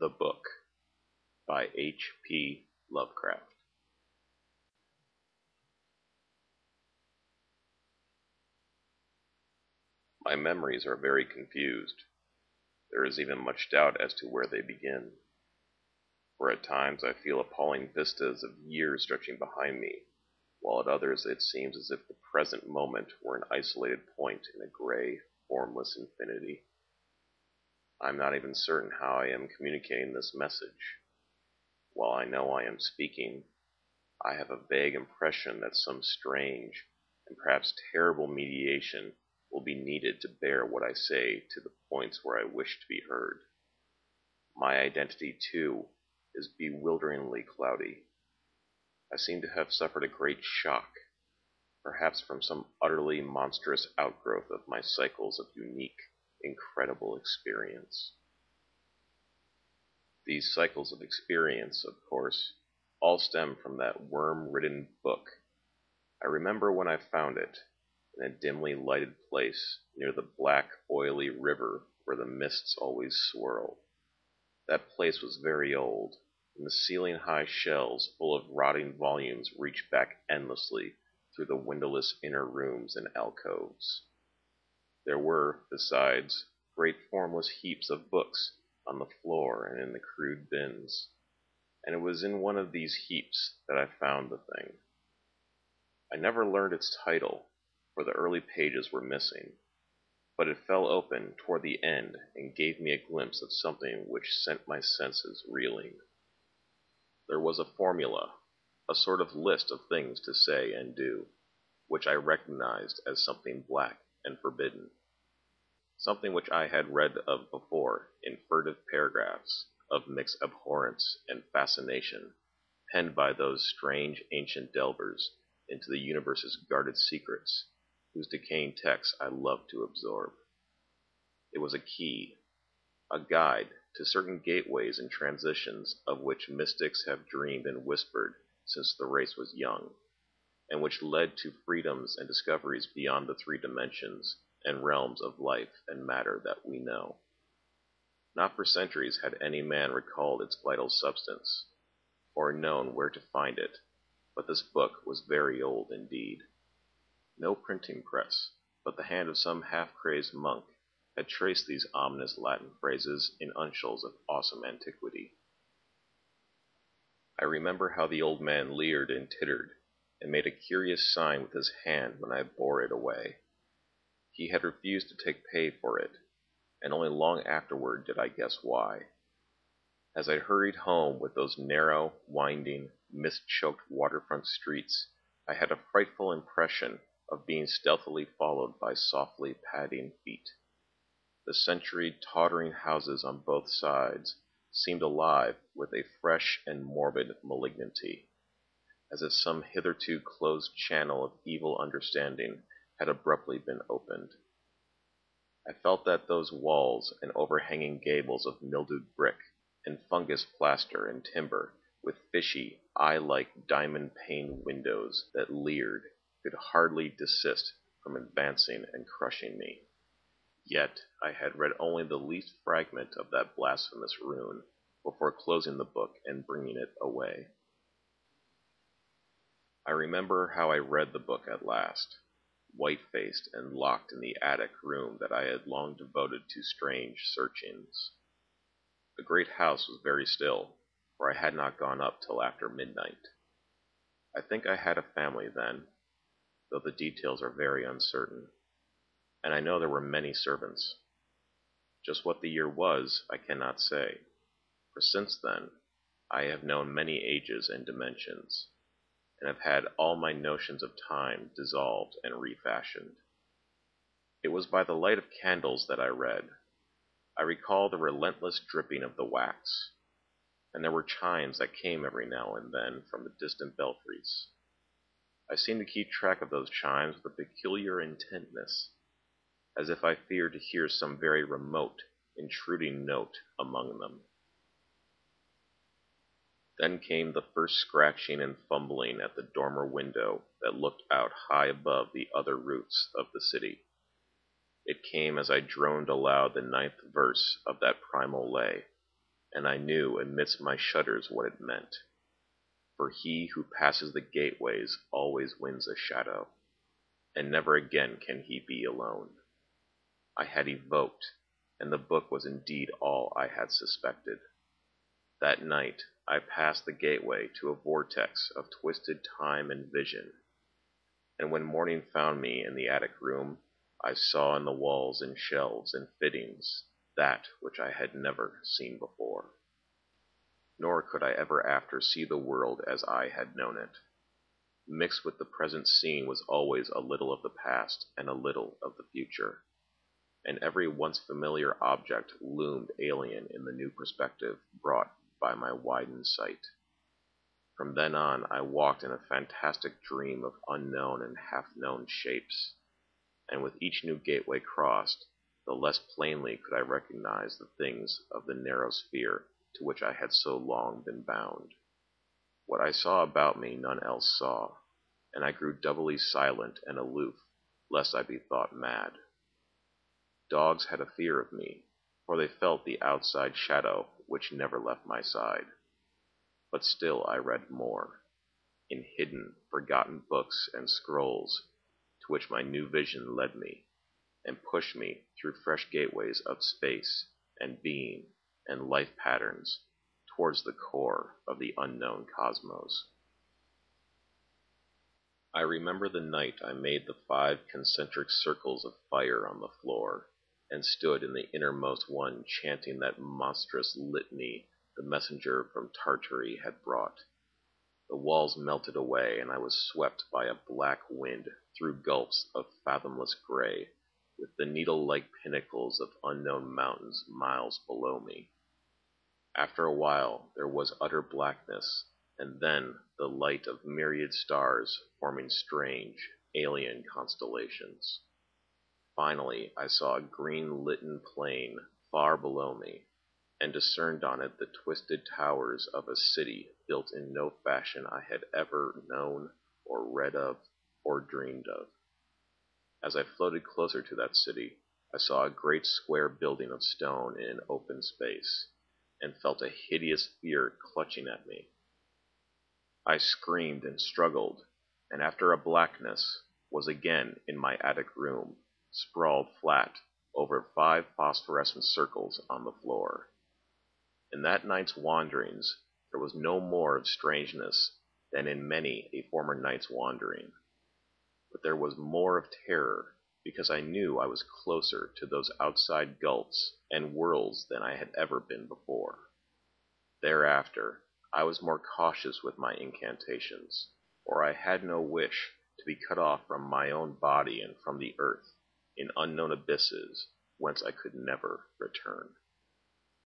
The Book by H.P. Lovecraft. My memories are very confused. There is even much doubt as to where they begin. For at times I feel appalling vistas of years stretching behind me, while at others it seems as if the present moment were an isolated point in a gray, formless infinity. I am not even certain how I am communicating this message. While I know I am speaking, I have a vague impression that some strange and perhaps terrible mediation will be needed to bear what I say to the points where I wish to be heard. My identity, too, is bewilderingly cloudy. I seem to have suffered a great shock, perhaps from some utterly monstrous outgrowth of my cycles of unique, incredible experience. These cycles of experience, of course, all stem from that worm-ridden book. I remember when I found it, in a dimly lighted place near the black, oily river where the mists always swirl. That place was very old, and the ceiling-high shelves full of rotting volumes reached back endlessly through the windowless inner rooms and alcoves. There were, besides, great formless heaps of books on the floor and in the crude bins, and it was in one of these heaps that I found the thing. I never learned its title, for the early pages were missing, but it fell open toward the end and gave me a glimpse of something which sent my senses reeling. There was a formula, a sort of list of things to say and do, which I recognized as something black and forbidden, something which I had read of before in furtive paragraphs of mixed abhorrence and fascination, penned by those strange ancient delvers into the universe's guarded secrets, whose decaying texts I loved to absorb. It was a key, a guide to certain gateways and transitions of which mystics have dreamed and whispered since the race was young, and which led to freedoms and discoveries beyond the three dimensions and realms of life and matter that we know. Not for centuries had any man recalled its vital substance, or known where to find it, but this book was very old indeed. No printing press, but the hand of some half-crazed monk had traced these ominous Latin phrases in uncials of awesome antiquity. I remember how the old man leered and tittered, and made a curious sign with his hand when I bore it away. He had refused to take pay for it, and only long afterward did I guess why. As I hurried home with those narrow, winding, mist-choked waterfront streets, I had a frightful impression of being stealthily followed by softly padding feet. The centuried, tottering houses on both sides seemed alive with a fresh and morbid malignity, as if some hitherto closed channel of evil understanding had abruptly been opened. I felt that those walls and overhanging gables of mildewed brick and fungus plaster and timber, with fishy, eye-like diamond-paned windows that leered, could hardly desist from advancing and crushing me. Yet I had read only the least fragment of that blasphemous rune before closing the book and bringing it away. I remember how I read the book at last, white-faced and locked in the attic room that I had long devoted to strange searchings. The great house was very still, for I had not gone up till after midnight. I think I had a family then, though the details are very uncertain, and I know there were many servants. Just what the year was, I cannot say, for since then I have known many ages and dimensions, and have had all my notions of time dissolved and refashioned. It was by the light of candles that I read. I recall the relentless dripping of the wax, and there were chimes that came every now and then from the distant belfries. I seemed to keep track of those chimes with a peculiar intentness, as if I feared to hear some very remote, intruding note among them. Then came the first scratching and fumbling at the dormer window that looked out high above the other roofs of the city. It came as I droned aloud the 9th verse of that primal lay, and I knew amidst my shudders what it meant. For he who passes the gateways always wins a shadow, and never again can he be alone. I had evoked, and the book was indeed all I had suspected. That night I passed the gateway to a vortex of twisted time and vision, and when morning found me in the attic room, I saw in the walls and shelves and fittings that which I had never seen before. Nor could I ever after see the world as I had known it. Mixed with the present scene was always a little of the past and a little of the future, and every once familiar object loomed alien in the new perspective brought by my widened sight. From then on I walked in a fantastic dream of unknown and half-known shapes, and with each new gateway crossed, the less plainly could I recognize the things of the narrow sphere to which I had so long been bound. What I saw about me none else saw, and I grew doubly silent and aloof, lest I be thought mad. Dogs had a fear of me, for they felt the outside shadow which never left my side. But still I read more, in hidden, forgotten books and scrolls, to which my new vision led me, and pushed me through fresh gateways of space and being and life patterns towards the core of the unknown cosmos. I remember the night I made the 5 concentric circles of fire on the floor, and stood in the innermost one chanting that monstrous litany the messenger from Tartary had brought. The walls melted away, and I was swept by a black wind through gulfs of fathomless gray, with the needle-like pinnacles of unknown mountains miles below me. After a while there was utter blackness, and then the light of myriad stars forming strange, alien constellations. Finally I saw a green-litten plain far below me, and discerned on it the twisted towers of a city built in no fashion I had ever known or read of or dreamed of. As I floated closer to that city, I saw a great square building of stone in an open space, and felt a hideous fear clutching at me. I screamed and struggled, and after a blackness, was again in my attic room, sprawled flat over 5 phosphorescent circles on the floor. In that night's wanderings there was no more of strangeness than in many a former night's wandering, but there was more of terror, because I knew I was closer to those outside gulfs and worlds than I had ever been before. Thereafter I was more cautious with my incantations, for I had no wish to be cut off from my own body and from the earth, in unknown abysses whence I could never return.